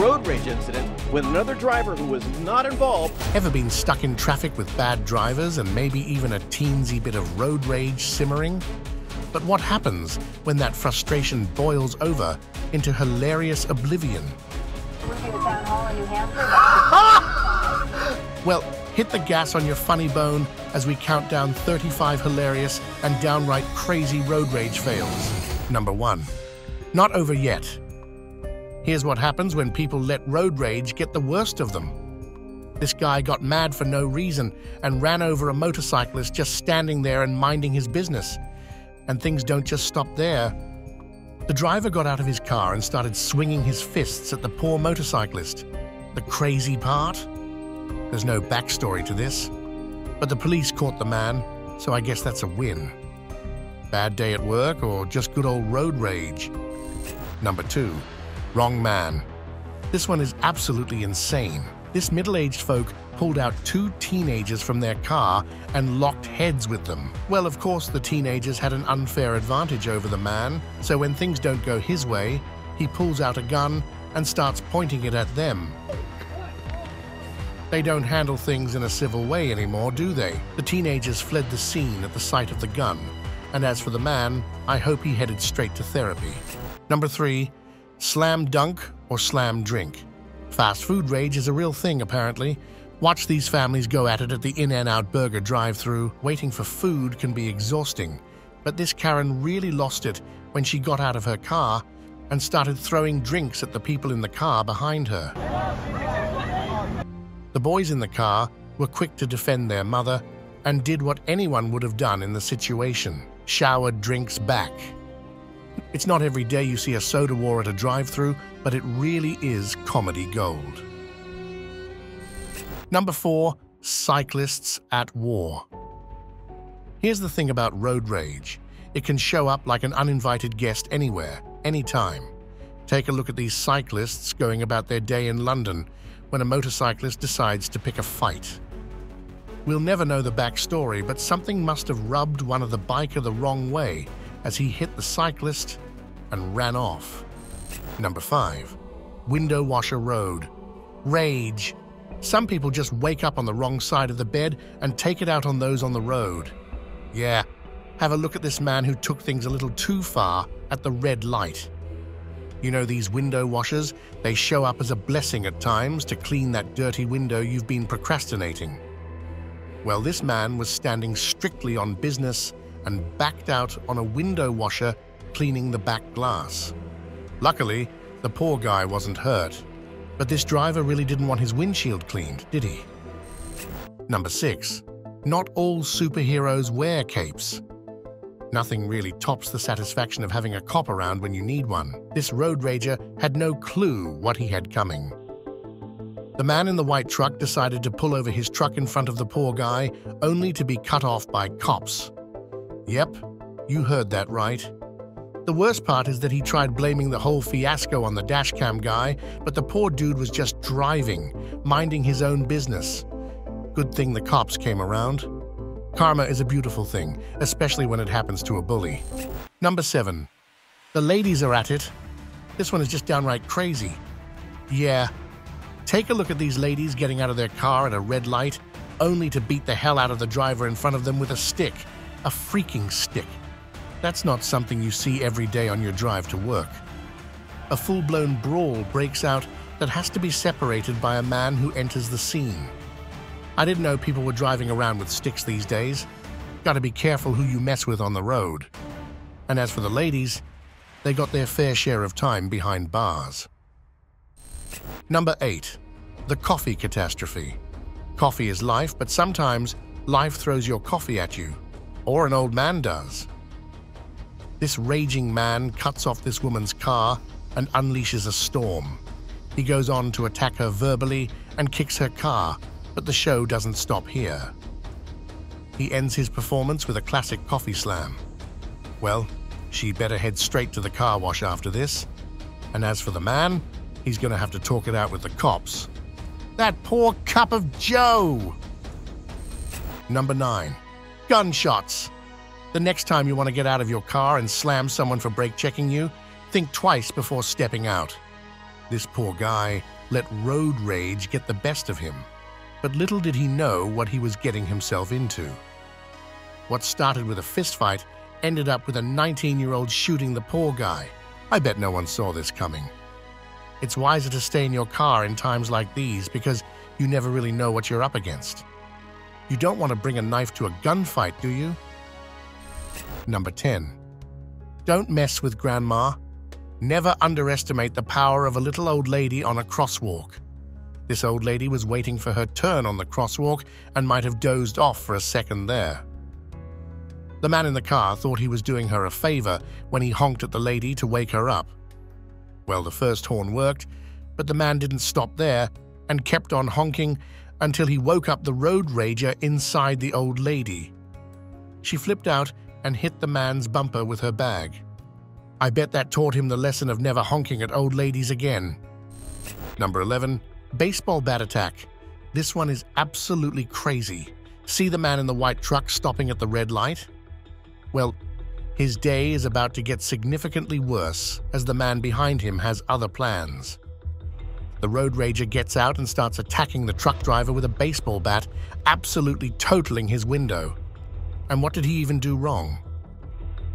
road rage incident with another driver who was not involved. Ever been stuck in traffic with bad drivers and maybe even a teensy bit of road rage simmering? But what happens when that frustration boils over into hilarious oblivion? Working at the town hall in New Hampshire. Well, hit the gas on your funny bone as we count down 35 hilarious and downright crazy road rage fails. Number 1. Not over yet. Here's what happens when people let road rage get the worst of them. This guy got mad for no reason and ran over a motorcyclist just standing there and minding his business. And things don't just stop there. The driver got out of his car and started swinging his fists at the poor motorcyclist. The crazy part? There's no backstory to this. But the police caught the man, so I guess that's a win. Bad day at work or just good old road rage? Number 2. Wrong man. This one is absolutely insane. This middle-aged folk pulled out 2 teenagers from their car and locked heads with them. Well, of course, the teenagers had an unfair advantage over the man, so when things don't go his way, he pulls out a gun and starts pointing it at them. They don't handle things in a civil way anymore, do they? The teenagers fled the scene at the sight of the gun. And as for the man, I hope he headed straight to therapy. Number 3. Slam dunk or slam drink. Fast food rage is a real thing, apparently. Watch these families go at it at the In-N-Out Burger drive-thru. Waiting for food can be exhausting. But this Karen really lost it when she got out of her car and started throwing drinks at the people in the car behind her. The boys in the car were quick to defend their mother and did what anyone would have done in the situation: showered drinks back. It's not every day you see a soda war at a drive-thru, but it really is comedy gold. Number 4. Cyclists at war. Here's the thing about road rage. It can show up like an uninvited guest anywhere, anytime. Take a look at these cyclists going about their day in London when a motorcyclist decides to pick a fight. We'll never know the backstory, but something must have rubbed one of the biker the wrong way as he hit the cyclist and ran off. Number 5. Window washer road. Rage. Some people just wake up on the wrong side of the bed and take it out on those on the road. Yeah, have a look at this man who took things a little too far at the red light. You know these window washers? They show up as a blessing at times to clean that dirty window you've been procrastinating. Well, this man was standing strictly on business and backed out on a window washer cleaning the back glass. Luckily, the poor guy wasn't hurt, but this driver really didn't want his windshield cleaned, did he? Number 6. Not all superheroes wear capes. Nothing really tops the satisfaction of having a cop around when you need one. This road rager had no clue what he had coming. The man in the white truck decided to pull over his truck in front of the poor guy, only to be cut off by cops. Yep, you heard that right. The worst part is that he tried blaming the whole fiasco on the dashcam guy, but the poor dude was just driving, minding his own business. Good thing the cops came around. Karma is a beautiful thing, especially when it happens to a bully. Number 7. The ladies are at it. This one is just downright crazy. Yeah. Take a look at these ladies getting out of their car at a red light, only to beat the hell out of the driver in front of them with a stick. A freaking stick. That's not something you see every day on your drive to work. A full-blown brawl breaks out that has to be separated by a man who enters the scene. I didn't know people were driving around with sticks these days. Gotta be careful who you mess with on the road. And as for the ladies, they got their fair share of time behind bars. Number 8. The coffee catastrophe. Coffee is life, but sometimes life throws your coffee at you. Or an old man does. This raging man cuts off this woman's car and unleashes a storm. He goes on to attack her verbally and kicks her car, but the show doesn't stop here. He ends his performance with a classic coffee slam. Well, she'd better head straight to the car wash after this. And as for the man, he's gonna have to talk it out with the cops. That poor cup of joe! Number 9. Gunshots. The next time you want to get out of your car and slam someone for brake checking you, think twice before stepping out. This poor guy let road rage get the best of him, but little did he know what he was getting himself into. What started with a fistfight ended up with a 19-year-old shooting the poor guy. I bet no one saw this coming. It's wiser to stay in your car in times like these because you never really know what you're up against. You don't want to bring a knife to a gunfight, do you? Number 10. Don't mess with Grandma. Never underestimate the power of a little old lady on a crosswalk. This old lady was waiting for her turn on the crosswalk and might have dozed off for a second there. The man in the car thought he was doing her a favor when he honked at the lady to wake her up. Well, the first horn worked, but the man didn't stop there and kept on honking until he woke up the road rager inside the old lady. She flipped out and hit the man's bumper with her bag. I bet that taught him the lesson of never honking at old ladies again. Number 11. Baseball bat attack. This one is absolutely crazy. See the man in the white truck stopping at the red light? Well, his day is about to get significantly worse as the man behind him has other plans. The road rager gets out and starts attacking the truck driver with a baseball bat, absolutely totaling his window. And what did he even do wrong?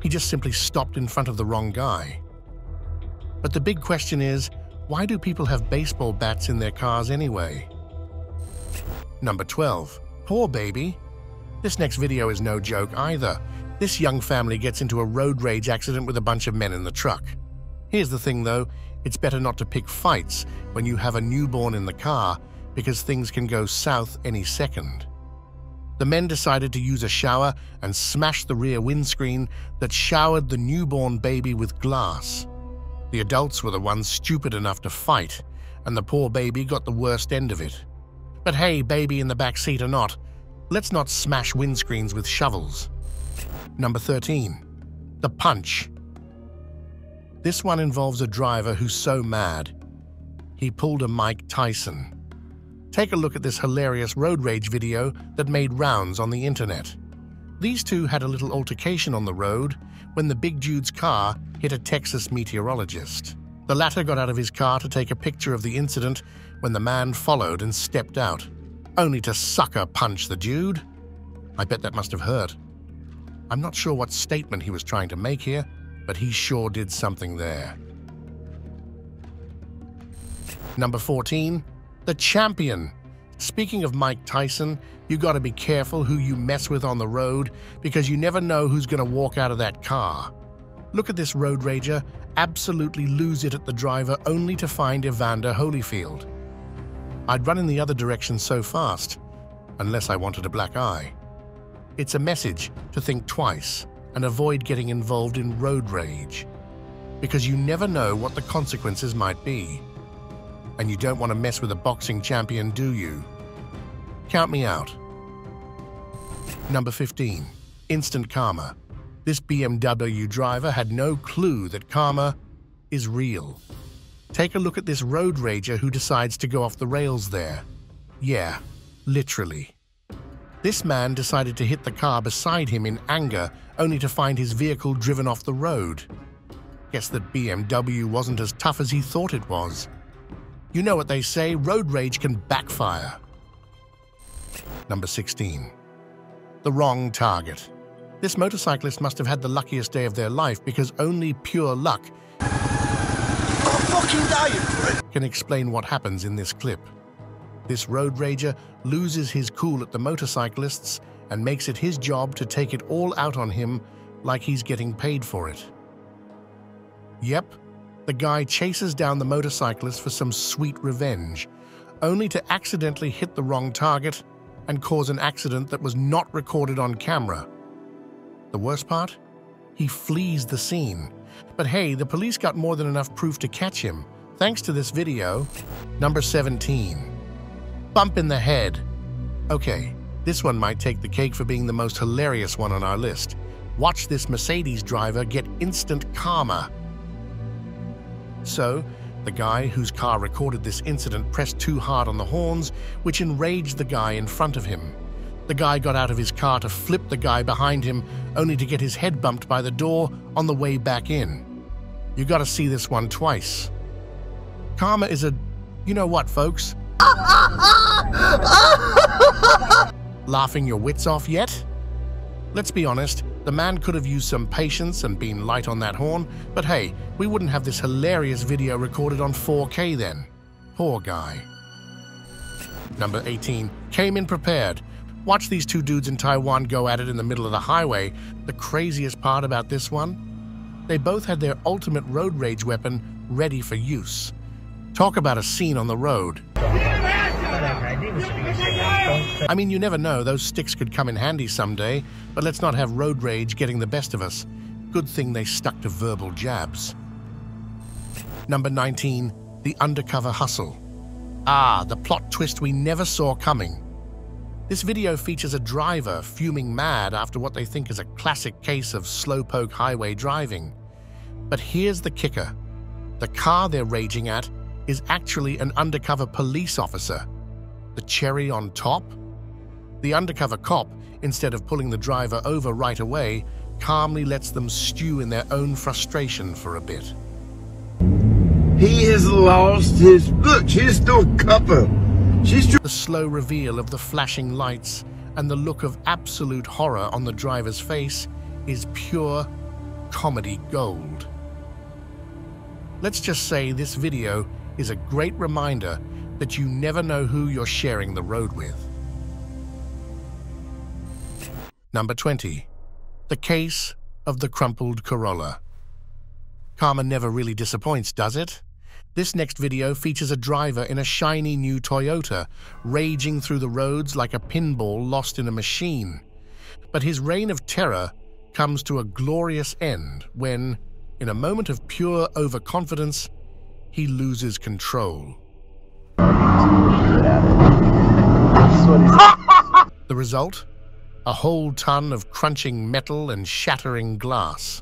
He just simply stopped in front of the wrong guy. But the big question is, why do people have baseball bats in their cars anyway? Number 12. Poor baby. This next video is no joke either. This young family gets into a road rage accident with a bunch of men in the truck. Here's the thing though, it's better not to pick fights when you have a newborn in the car because things can go south any second. The men decided to use a shower and smash the rear windscreen that showered the newborn baby with glass. The adults were the ones stupid enough to fight, and the poor baby got the worst end of it. But hey, baby in the back seat or not, let's not smash windscreens with shovels. Number 13. The punch. This one involves a driver who's so mad, he pulled a Mike Tyson. Take a look at this hilarious road rage video that made rounds on the internet. These two had a little altercation on the road when the big dude's car hit a Texas meteorologist. The latter got out of his car to take a picture of the incident when the man followed and stepped out, only to sucker punch the dude. I bet that must have hurt. I'm not sure what statement he was trying to make here, but he sure did something there. Number 14. The champion. Speaking of Mike Tyson, you gotta be careful who you mess with on the road because you never know who's gonna walk out of that car. Look at this road rager absolutely lose it at the driver only to find Evander Holyfield. I'd run in the other direction so fast, unless I wanted a black eye. It's a message to think twice and avoid getting involved in road rage, because you never know what the consequences might be. And you don't want to mess with a boxing champion, do you? Count me out. Number 15. Instant karma. This BMW driver had no clue that karma is real. Take a look at this road rager who decides to go off the rails there. Yeah, literally. This man decided to hit the car beside him in anger, only to find his vehicle driven off the road. Guess that BMW wasn't as tough as he thought it was. You know what they say, road rage can backfire. Number 16. The wrong target. This motorcyclist must have had the luckiest day of their life because only pure luck can explain what happens in this clip. This road rager loses his cool at the motorcyclists and makes it his job to take it all out on him like he's getting paid for it. Yep, the guy chases down the motorcyclist for some sweet revenge, only to accidentally hit the wrong target and cause an accident that was not recorded on camera. The worst part? He flees the scene. But hey, the police got more than enough proof to catch him, thanks to this video. Number 17. Bump in the head. Okay, this one might take the cake for being the most hilarious one on our list. Watch this Mercedes driver get instant karma. So, the guy whose car recorded this incident pressed too hard on the horns, which enraged the guy in front of him. The guy got out of his car to flip the guy behind him, only to get his head bumped by the door on the way back in. You gotta see this one twice. Karma is a... You know what, folks? Laughing your wits off yet? Let's be honest, the man could have used some patience and been light on that horn, but hey, we wouldn't have this hilarious video recorded on 4K then. Poor guy. Number 18. Came in prepared. Watch these two dudes in Taiwan go at it in the middle of the highway. The craziest part about this one? They both had their ultimate road rage weapon ready for use. Talk about a scene on the road. I mean, you never know, those sticks could come in handy someday, but let's not have road rage getting the best of us. Good thing they stuck to verbal jabs. Number 19. The undercover hustle. Ah, the plot twist we never saw coming. This video features a driver fuming mad after what they think is a classic case of slowpoke highway driving. But here's the kicker. The car they're raging at is actually an undercover police officer. The cherry on top? The undercover cop, instead of pulling the driver over right away, calmly lets them stew in their own frustration for a bit. He has lost his... Look, she's still cover. The slow reveal of the flashing lights and the look of absolute horror on the driver's face is pure comedy gold. Let's just say this video is a great reminder that you never know who you're sharing the road with. Number 20. The case of the crumpled Corolla. Karma never really disappoints, does it? This next video features a driver in a shiny new Toyota, raging through the roads like a pinball lost in a machine. But his reign of terror comes to a glorious end when, in a moment of pure overconfidence, he loses control. The result? A whole ton of crunching metal and shattering glass.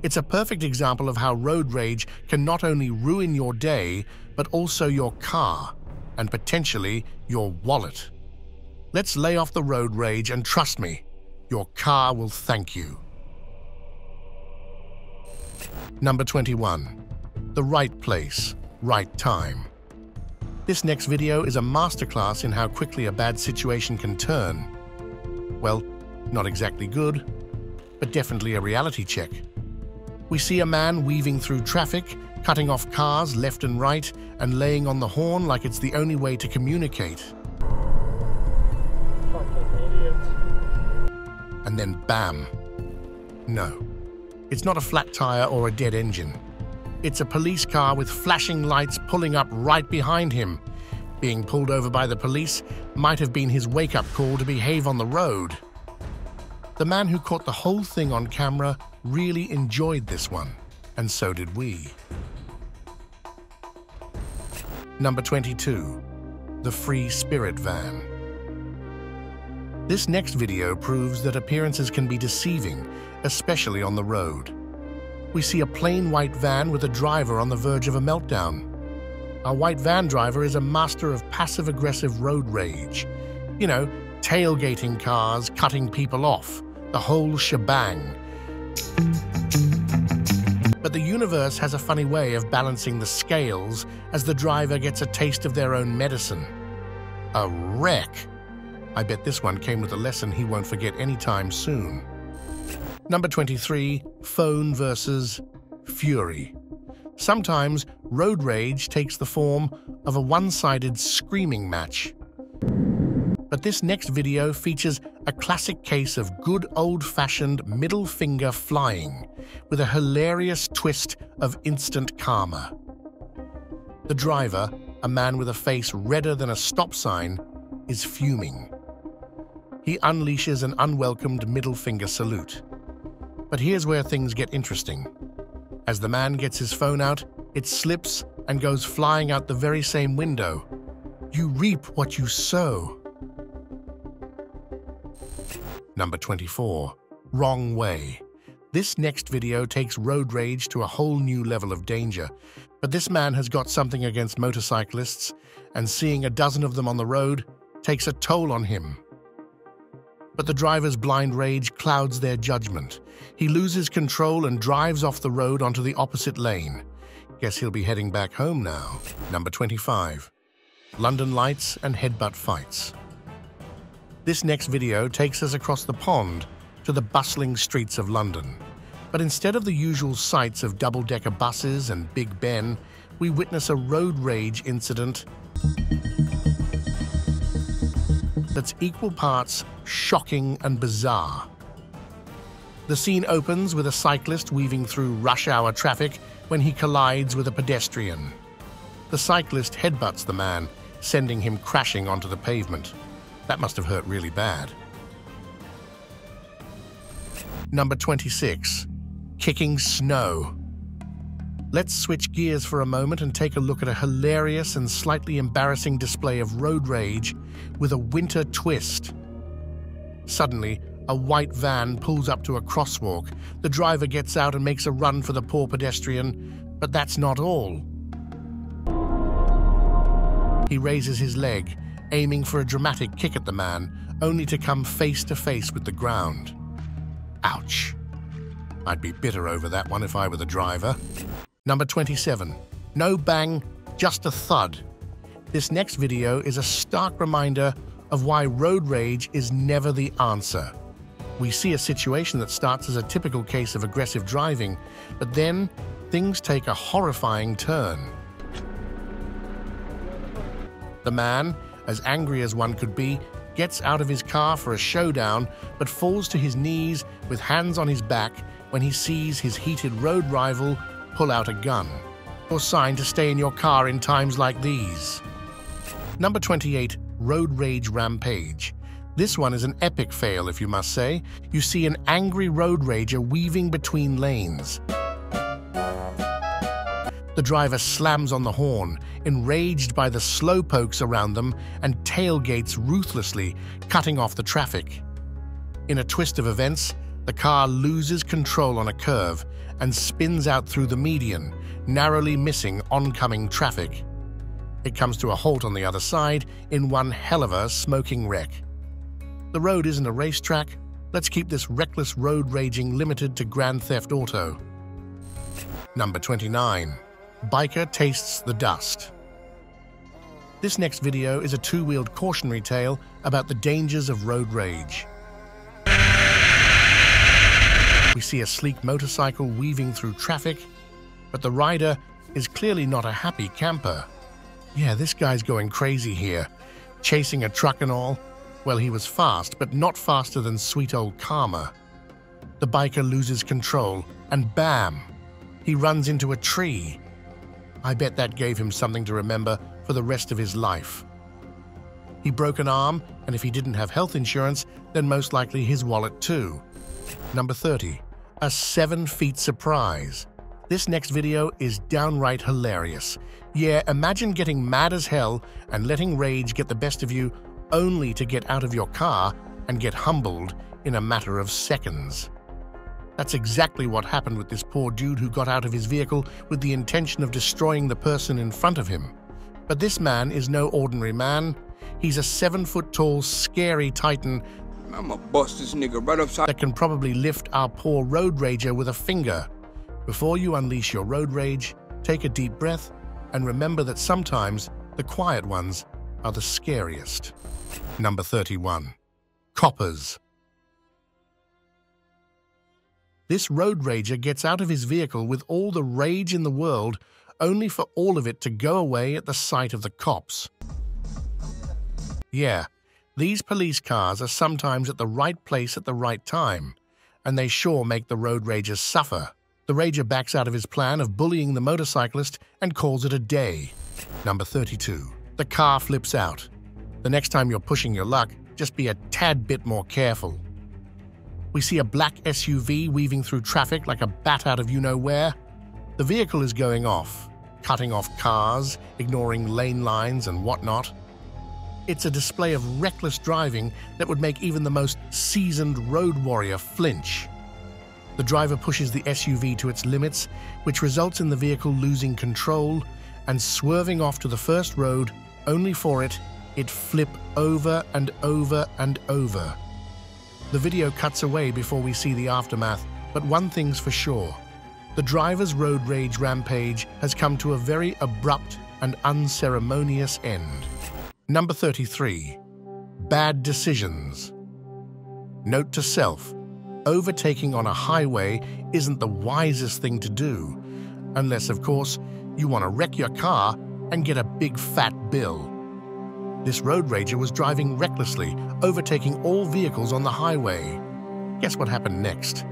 It's a perfect example of how road rage can not only ruin your day, but also your car, and potentially your wallet. Let's lay off the road rage and trust me, your car will thank you. Number 21. The right place, right time. This next video is a masterclass in how quickly a bad situation can turn. Well, not exactly good, but definitely a reality check. We see a man weaving through traffic, cutting off cars left and right, and laying on the horn like it's the only way to communicate. Fucking idiot. And then bam. No, it's not a flat tire or a dead engine. It's a police car with flashing lights pulling up right behind him. Being pulled over by the police might have been his wake-up call to behave on the road. The man who caught the whole thing on camera really enjoyed this one, and so did we. Number 22. The Free Spirit Van. This next video proves that appearances can be deceiving, especially on the road. We see a plain white van with a driver on the verge of a meltdown. Our white van driver is a master of passive-aggressive road rage. You know, tailgating cars, cutting people off, the whole shebang. But the universe has a funny way of balancing the scales as the driver gets a taste of their own medicine. A wreck. I bet this one came with a lesson he won't forget anytime soon. Number 23. Phone versus fury. Sometimes road rage takes the form of a one-sided screaming match. But this next video features a classic case of good old-fashioned middle finger flying with a hilarious twist of instant karma. The driver, a man with a face redder than a stop sign, is fuming. He unleashes an unwelcomed middle finger salute. But here's where things get interesting. As the man gets his phone out, it slips and goes flying out the very same window. You reap what you sow. Number 24. Wrong way. This next video takes road rage to a whole new level of danger, but this man has got something against motorcyclists, and seeing a dozen of them on the road takes a toll on him. But the driver's blind rage clouds their judgment. He loses control and drives off the road onto the opposite lane. Guess he'll be heading back home now. Number 25. London lights and headbutt fights. This next video takes us across the pond to the bustling streets of London. But instead of the usual sights of double-decker buses and Big Ben, we witness a road rage incident that's equal parts shocking and bizarre. The scene opens with a cyclist weaving through rush-hour traffic when he collides with a pedestrian. The cyclist headbutts the man, sending him crashing onto the pavement. That must have hurt really bad. Number 26. Kicking snow. Let's switch gears for a moment and take a look at a hilarious and slightly embarrassing display of road rage with a winter twist. Suddenly, a white van pulls up to a crosswalk. The driver gets out and makes a run for the poor pedestrian, but that's not all. He raises his leg, aiming for a dramatic kick at the man, only to come face to face with the ground. Ouch. I'd be bitter over that one if I were the driver. Number 27. No bang, just a thud. This next video is a stark reminder of why road rage is never the answer. We see a situation that starts as a typical case of aggressive driving, but then things take a horrifying turn. The man, as angry as one could be, gets out of his car for a showdown, but falls to his knees with hands on his back when he sees his heated road rival pull out a gun. Your sign to stay in your car in times like these. Number 28. Road rage rampage. This one is an epic fail, if you must say. You see an angry road rager weaving between lanes. The driver slams on the horn, enraged by the slowpokes around them, and tailgates ruthlessly, cutting off the traffic. In a twist of events, the car loses control on a curve and spins out through the median, narrowly missing oncoming traffic. It comes to a halt on the other side in one hell of a smoking wreck. The road isn't a racetrack. Let's keep this reckless road raging limited to Grand Theft Auto. Number 29. Biker tastes the dust. This next video is a two-wheeled cautionary tale about the dangers of road rage. We see a sleek motorcycle weaving through traffic, but the rider is clearly not a happy camper. Yeah, this guy's going crazy here, chasing a truck and all. Well, he was fast, but not faster than sweet old Karma. The biker loses control, and bam! He runs into a tree. I bet that gave him something to remember for the rest of his life. He broke an arm, and if he didn't have health insurance, then most likely his wallet too. Number 30. A 7-feet surprise. This next video is downright hilarious. Yeah, imagine getting mad as hell and letting rage get the best of you, only to get out of your car and get humbled in a matter of seconds. That's exactly what happened with this poor dude who got out of his vehicle with the intention of destroying the person in front of him. But this man is no ordinary man. He's a 7-foot-tall, scary titan I'ma bust this nigga right upside that can probably lift our poor road rager with a finger. Before you unleash your road rage, take a deep breath and remember that sometimes the quiet ones are the scariest. Number 31. Coppers. This road rager gets out of his vehicle with all the rage in the world, only for all of it to go away at the sight of the cops. Yeah, these police cars are sometimes at the right place at the right time, and they sure make the road ragers suffer. The rager backs out of his plan of bullying the motorcyclist and calls it a day. Number 32. The car flips out. The next time you're pushing your luck, just be a tad bit more careful. We see a black SUV weaving through traffic like a bat out of you-know-where. The vehicle is going off, cutting off cars, ignoring lane lines and whatnot. It's a display of reckless driving that would make even the most seasoned road warrior flinch. The driver pushes the SUV to its limits, which results in the vehicle losing control and swerving off to the first road, only for it flip over and over and over. The video cuts away before we see the aftermath, but one thing's for sure. The driver's road rage rampage has come to a very abrupt and unceremonious end. Number 33. Bad decisions. Note to self: overtaking on a highway isn't the wisest thing to do, unless, of course, you want to wreck your car and get a big fat bill. This road rager was driving recklessly, overtaking all vehicles on the highway. Guess what happened next?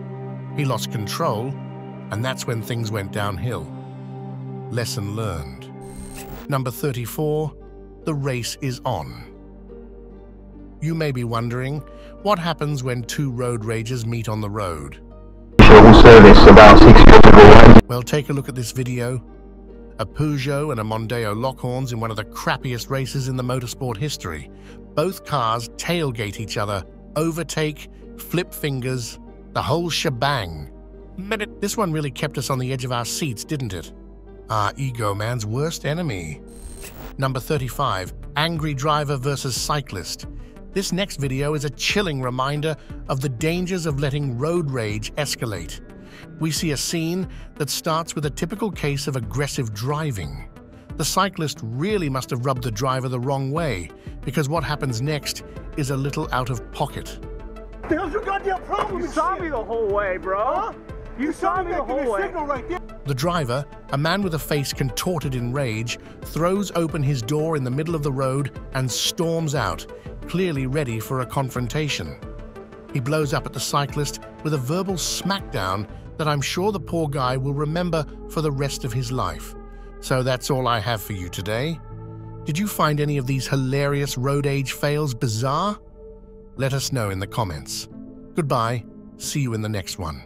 He lost control, and that's when things went downhill. Lesson learned. Number 34. The race is on. You may be wondering, what happens when two road ragers meet on the road? Service about 6 years ago. Well, take a look at this video. A Peugeot and a Mondeo lock-horns in one of the crappiest races in the motorsport history. Both cars tailgate each other, overtake, flip fingers, the whole shebang. This one really kept us on the edge of our seats, didn't it? Our ego man's worst enemy. Number 35. Angry driver versus cyclist. This next video is a chilling reminder of the dangers of letting road rage escalate. We see a scene that starts with a typical case of aggressive driving. The cyclist really must have rubbed the driver the wrong way, because what happens next is a little out of pocket. What the hell's your goddamn problem? You saw me the whole way, bro. Huh? You saw me the whole way. Signal right there. The driver, a man with a face contorted in rage, throws open his door in the middle of the road and storms out, clearly ready for a confrontation. He blows up at the cyclist with a verbal smackdown that I'm sure the poor guy will remember for the rest of his life. So that's all I have for you today. Did you find any of these hilarious road age fails bizarre? Let us know in the comments. Goodbye. See you in the next one.